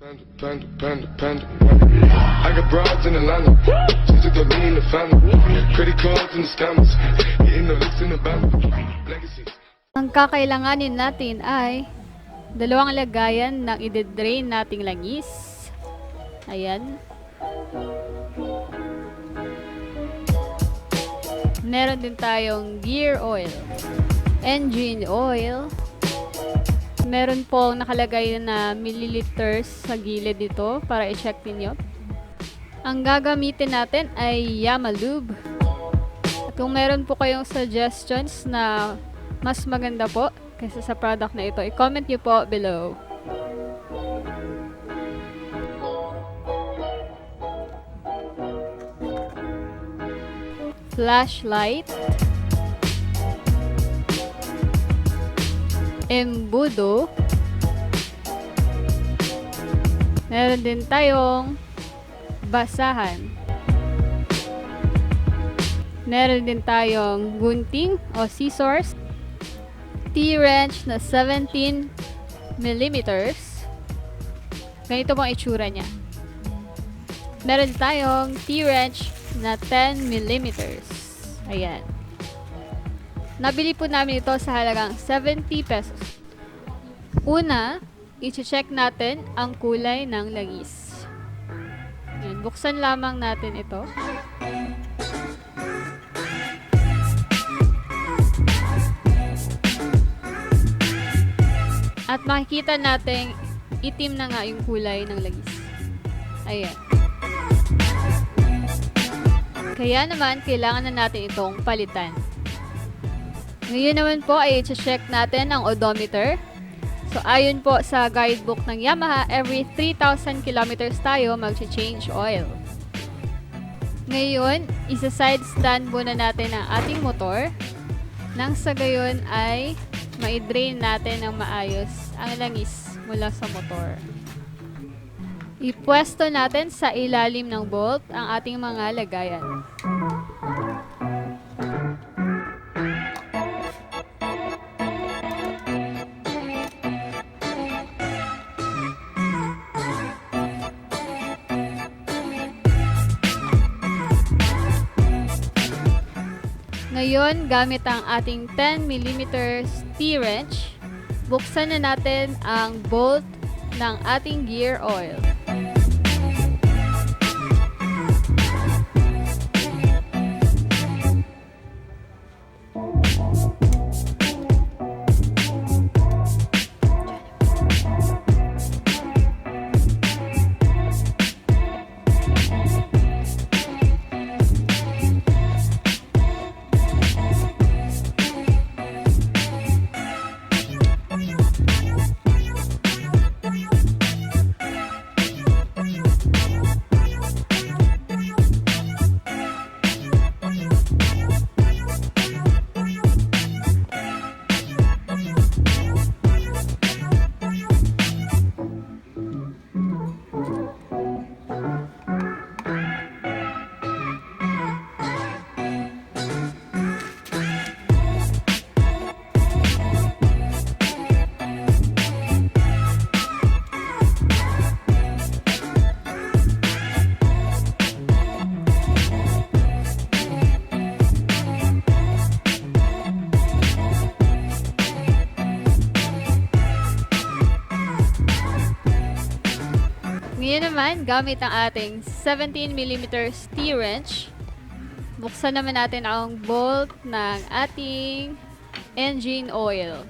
I got broads in Atlanta, just to throw me in the family. Credit cards and the scammers, getting the licks in the band. Legacies. Ang kakailanganin natin ay dalawang lagayan ng i-drain nating langis. Ayan. Meron din tayong gear oil, engine oil. Meron pong nakalagay na milliliters sa gilid dito para i-check ninyo. Ang gagamitin natin ay lube. At kung meron po kayong suggestions na mas maganda po kaysa sa product na ito, i-comment nyo po below. Flashlight, embudo, meron din tayong basahan, meron din tayong gunting o scissors, T-wrench na 17 mm. Ganito pong itsura niya. Meron din tayong T-wrench na 10 mm. Ayan. Nabili po namin ito sa halagang 70 pesos. Una, i-check natin ang kulay ng langis. Ayan, buksan lamang natin ito. At makikita natin itim na nga yung kulay ng langis. Ayan. Kaya naman, kailangan na natin itong palitan. Ngayon naman po ay i-check natin ang odometer. So, ayon po sa guidebook ng Yamaha, every 3,000 kilometers tayo mag-change oil. Ngayon, isa-side stand muna natin ang ating motor. Nang sa gayon ay ma-drain natin ng maayos ang langis mula sa motor. Ipwesto natin sa ilalim ng bolt ang ating mga lagayan. Ngayon, gamit ang ating 10 mm T-wrench, buksan na natin ang bolt ng ating gear oil. Ngayon naman, gamit ang ating 17 mm T-wrench, buksan naman natin ang bolt ng ating engine oil.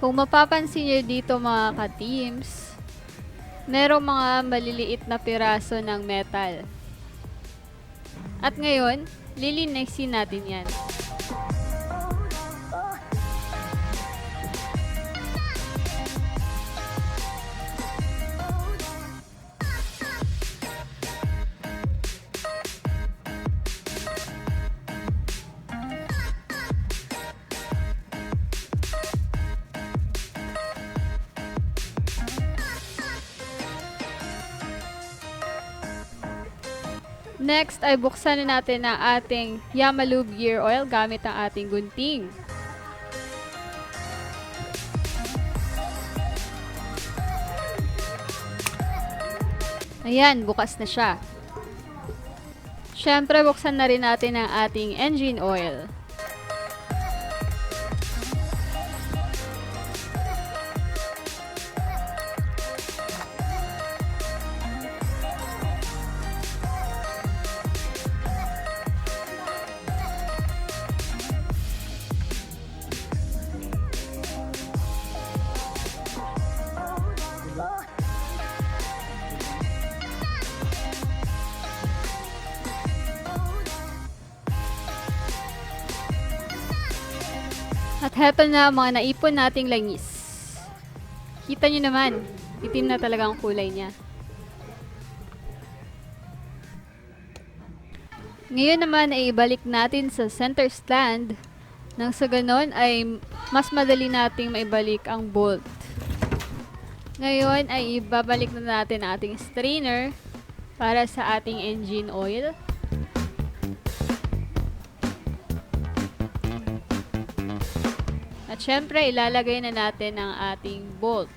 Kung mapapansin nyo dito mga ka-teams, merong mga maliliit na piraso ng metal. At ngayon, lilinisin natin yan. Next ay buksan na natin ang ating 𝐻𝐿ube gear oil gamit ang ating gunting. Ayan, bukas na siya. Siyempre, buksan na rin natin ang ating engine oil. At heto na mga naipon nating langis. Kita nyo naman, itim na talaga ang kulay niya. Ngayon naman ay ibalik natin sa center stand nang sa ganon ay mas madali nating maibalik ang bolt. Ngayon ay ibabalik na natin ang ating strainer para sa ating engine oil. At syempre, ilalagay na natin ang ating bolt.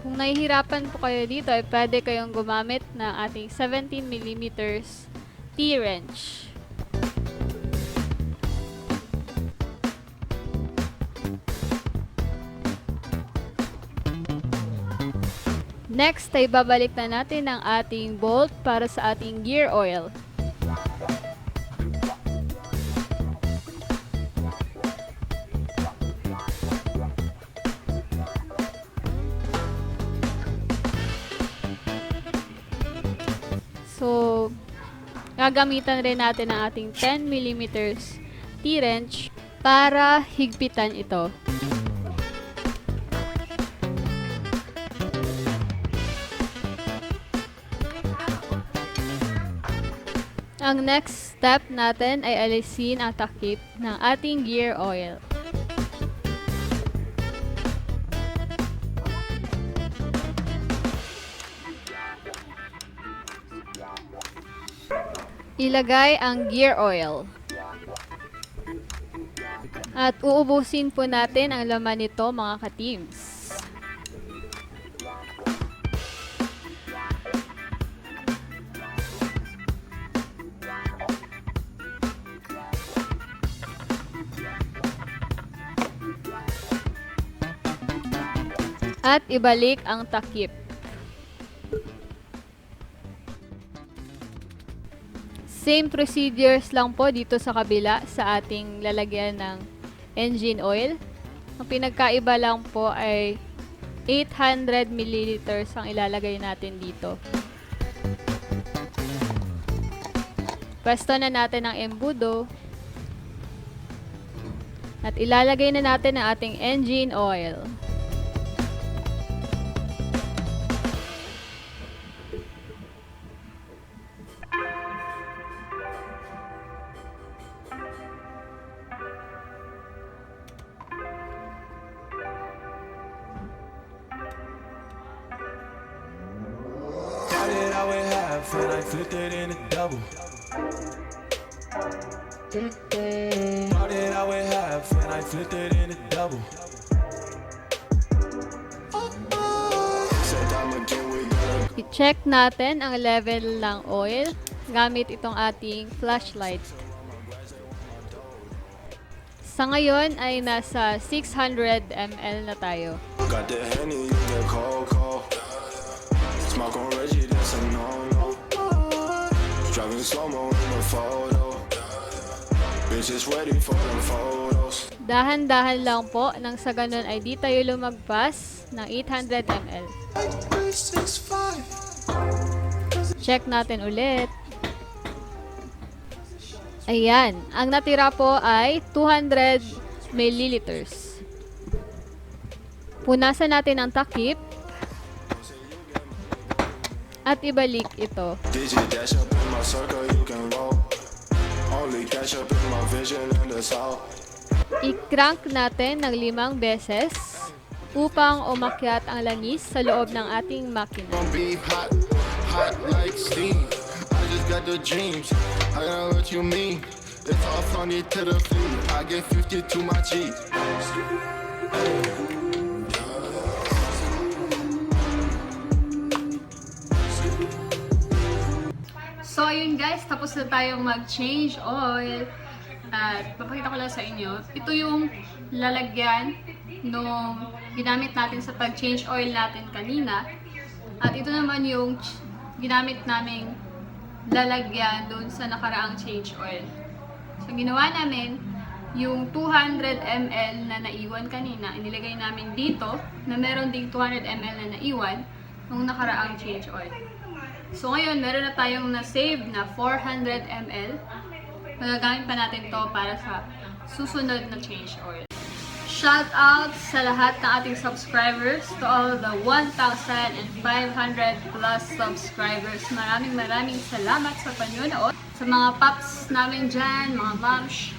Kung nahihirapan po kayo dito, ay pwede kayong gumamit ng ating 17mm T-wrench. Next ay babalik na natin ang ating bolt para sa ating gear oil. So, gagamitan rin natin ang ating 10mm T-wrench para higpitan ito. Ang next step natin ay alisin ang takip ng ating gear oil. Ilagay ang gear oil. At uubusin po natin ang laman nito mga ka-teams. At ibalik ang takip. Same procedures lang po dito sa kabila sa ating lalagyan ng engine oil. Ang pinagkaiba lang po ay 800 ml ang ilalagay natin dito. Pwesto na natin ang embudo. At ilalagay na natin ang ating engine oil. And I flipped it in a double. Started out with half and I flipped it in a double. I-check natin ang level ng oil gamit itong ating flashlight. Sa ngayon ay nasa 600 ml na tayo. Got the Henny, the cold. Smoke on Reggie, that's a in slow-mo in the photo. Bitches ready for them photos. Dahan-dahan lang po nang sa ganun ay di tayo lumagpas ng 800 ml. Check natin ulit. Ayan, ang natira po ay 200 milliliters. Punasan natin ang takip at ibalik ito. I-crank natin ng 5 beses upang umakyat ang langis sa loob ng ating makina. Hot like steam. I just got the dreams. I know what you mean. It's all funny to the feet. I get 50 to my G. So yun guys, tapos na tayong mag-change oil. At papakita ko lang sa inyo, ito yung lalagyan nung ginamit natin sa pag-change oil natin kanina. At ito naman yung ginamit naming lalagyan doon sa nakaraang change oil. So, ginawa namin yung 200 ml na naiwan kanina, inilagay namin dito na meron ding 200 ml na naiwan nung nakaraang change oil. So, ngayon, meron na tayong na-save na 400 ml. Magagamit pa natin to para sa susunod na change oil. Shout out sa lahat ng ating subscribers, to all the 1,500 plus subscribers. Maraming salamat sa panonood. Sa mga paps namin dyan, mga moms,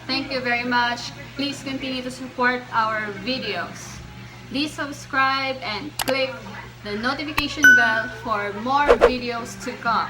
thank you very much. Please continue to support our videos. Please subscribe and click the notification bell for more videos to come.